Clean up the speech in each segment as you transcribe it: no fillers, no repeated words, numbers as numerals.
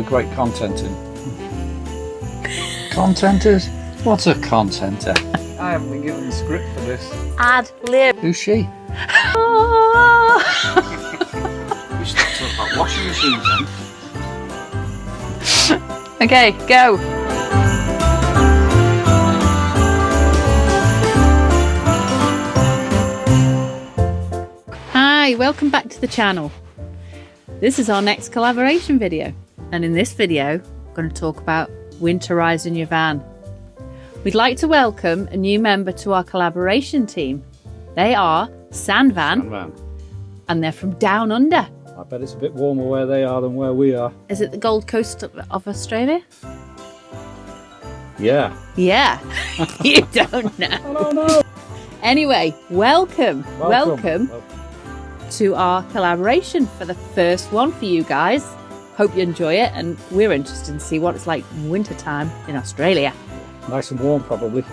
great contenting. Contenters? What's a contenter? I haven't been given the script for this. Ad lib. Who's she? Oh. We should talk about washing machines then. Okay, go. Hi, welcome back to the channel. This is our next collaboration video, and in this video I'm going to talk about winterizing your van. We'd like to welcome a new member to our collaboration team. They are Sandvan, and they're from down under. I bet it's a bit warmer where they are than where we are. Is it the Gold Coast of Australia? Yeah. Yeah, you don't know. I don't know. Anyway, welcome to our collaboration for the first one for you guys. Hope you enjoy it, and we're interested to see what it's like in winter time in Australia. Nice and warm probably.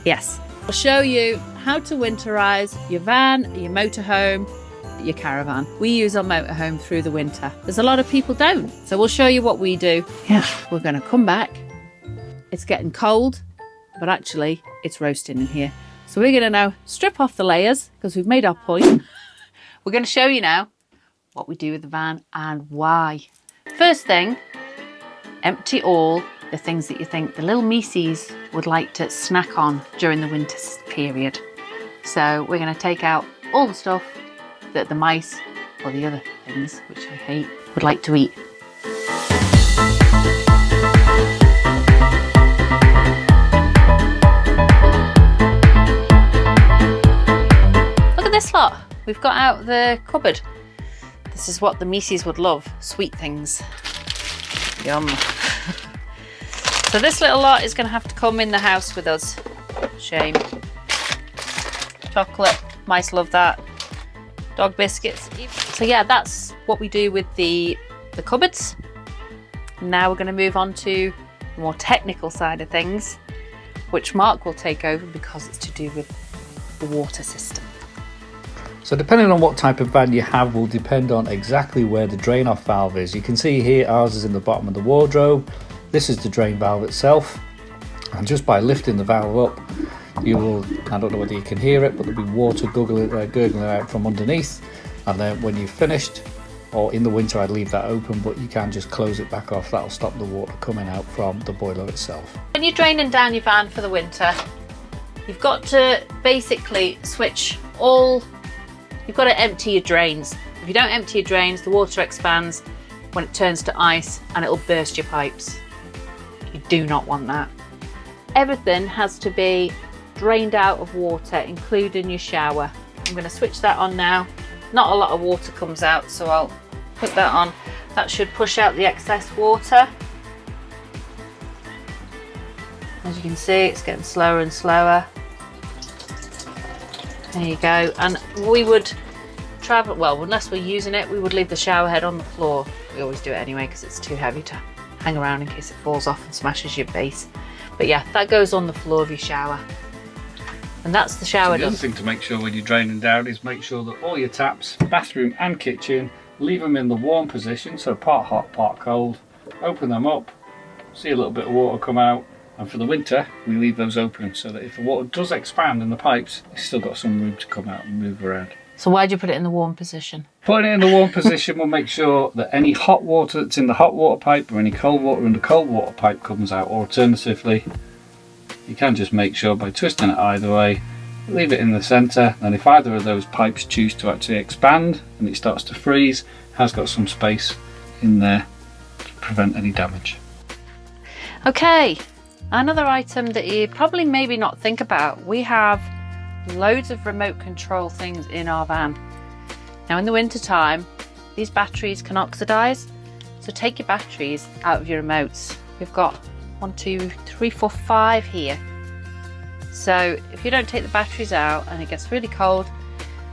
Yes. I'll show you how to winterize your van, your motorhome, your caravan. We use our motorhome through the winter. There's a lot of people don't, so we'll show you what we do. Yeah. We're going to come back. It's getting cold, but actually it's roasting in here. So we're going to now strip off the layers because we've made our point. We're going to show you now what we do with the van and why. First thing, empty all the things that you think the little mices would like to snack on during the winter period. So we're going to take out all the stuff that the mice, or the other things, which I hate, would like to eat. Look at this lot. We've got out the cupboard. This is what the mices would love, sweet things. Yum. So this little lot is going to have to come in the house with us. Shame. Chocolate, mice love that. Dog biscuits. So yeah, that's what we do with the cupboards. Now we're going to move on to the more technical side of things, which Mark will take over because it's to do with the water system. So depending on what type of van you have will depend on exactly where the drain off valve is. You can see here ours is in the bottom of the wardrobe. This is the drain valve itself, and just by lifting the valve up you will, I don't know whether you can hear it, but there'll be water gurgling out from underneath, and then when you've finished, or in the winter I'd leave that open, but you can just close it back off. That'll stop the water coming out from the boiler itself. When you're draining down your van for the winter, you've got to basically switch all. You've got to empty your drains. If you don't empty your drains, the water expands when it turns to ice and it'll burst your pipes. You do not want that. Everything has to be drained out of water, including your shower. I'm going to switch that on now. Not a lot of water comes out, so I'll put that on. That should push out the excess water. As you can see, it's getting slower and slower. There you go. And we would travel, well, unless we're using it, we would leave the shower head on the floor. We always do it anyway because it's too heavy to hang around in case it falls off and smashes your base. But yeah, that goes on the floor of your shower. And that's the shower done. The other thing to make sure when you're draining down is make sure that all your taps, bathroom and kitchen, leave them in the warm position, so part hot, part cold. Open them up, see a little bit of water come out. And for the winter, we leave those open so that if the water does expand in the pipes, it's still got some room to come out and move around. So why'd you put it in the warm position? Putting it in the warm position will make sure that any hot water that's in the hot water pipe or any cold water in the cold water pipe comes out. Or alternatively, you can just make sure by twisting it either way, leave it in the centre, and if either of those pipes choose to actually expand and it starts to freeze, it has got some space in there to prevent any damage. Okay. Another item that you probably maybe not think about, we have loads of remote control things in our van. Now in the winter time, these batteries can oxidize, so take your batteries out of your remotes. We've got 1, 2, 3, 4, 5 here. So if you don't take the batteries out and it gets really cold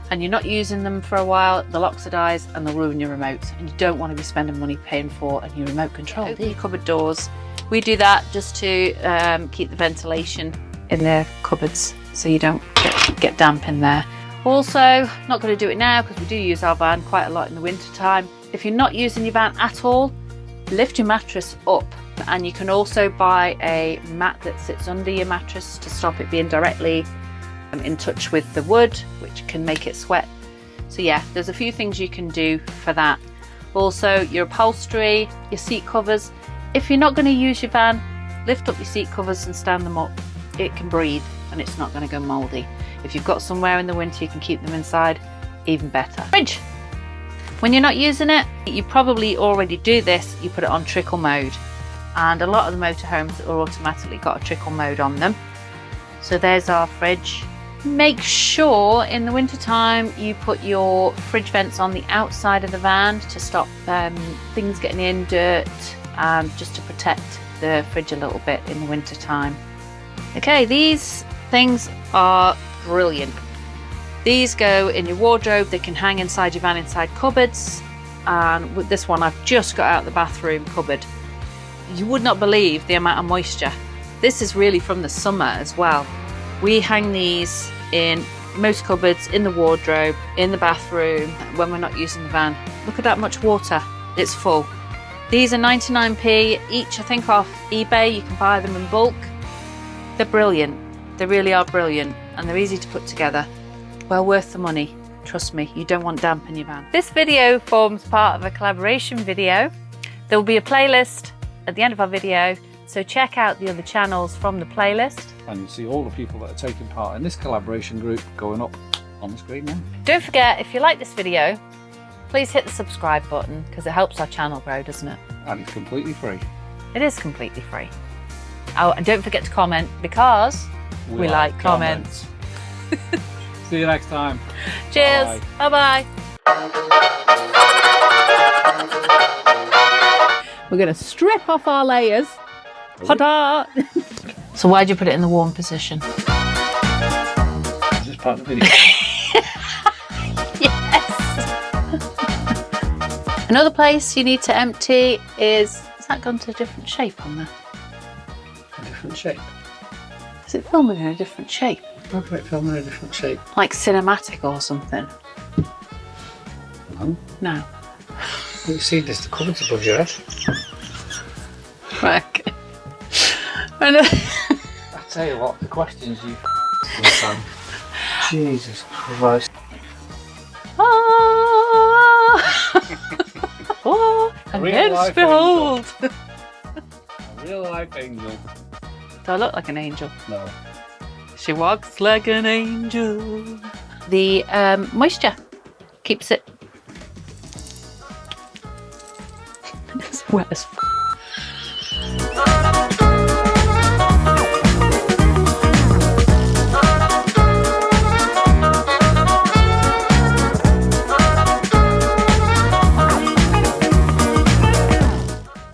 and you're not using them for a while, they'll oxidize and they'll ruin your remote, and you don't want to be spending money paying for a new remote control. Open your cupboard doors. We do that just to keep the ventilation in the cupboards so you don't get damp in there. Also, not going to do it now because we do use our van quite a lot in the winter time. If you're not using your van at all, lift your mattress up, and you can also buy a mat that sits under your mattress to stop it being directly in touch with the wood, which can make it sweat. So yeah, there's a few things you can do for that. Also, your upholstery, your seat covers. If you're not going to use your van, lift up your seat covers and stand them up. It can breathe and it's not going to go mouldy. If you've got somewhere in the winter you can keep them inside, even better. Fridge. When you're not using it, you probably already do this, you put it on trickle mode. And a lot of the motorhomes are automatically got a trickle mode on them. So there's our fridge. Make sure in the winter time you put your fridge vents on the outside of the van to stop things getting in, dirt, just to protect the fridge a little bit in the winter time. Okay, these things are brilliant. These go in your wardrobe, they can hang inside your van inside cupboards, and with this one I've just got out the bathroom cupboard. You would not believe the amount of moisture. This is really from the summer as well. We hang these in most cupboards, in the wardrobe, in the bathroom when we're not using the van. Look at that much water, it's full. These are 99p each, I think, off eBay. You can buy them in bulk. They're brilliant, they really are brilliant, and they're easy to put together. Well worth the money, trust me, you don't want damp in your van. This video forms part of a collaboration video. There will be a playlist at the end of our video, so check out the other channels from the playlist. And you'll see all the people that are taking part in this collaboration group going up on the screen now. Don't forget, if you like this video, please hit the subscribe button because it helps our channel grow, doesn't it? And it's completely free. It is completely free. Oh, and don't forget to comment because we like comments. See you next time. Cheers. Bye-bye. We're going to strip off our layers. Ta-da! So why'd you put it in the warm position? Is this part of the video? Yes! Another place you need to empty is that gone to a different shape on there? A different shape? Is it filming in a different shape? How can it film in a different shape? Like cinematic or something? No. No. You see this, the cupboard's above your head. Right. Okay. I tell you what, the questions you Jesus Christ. Oh, and hence behold. A real life angel. Do I look like an angel? No. She walks like an angel. The moisture keeps it. It's wet as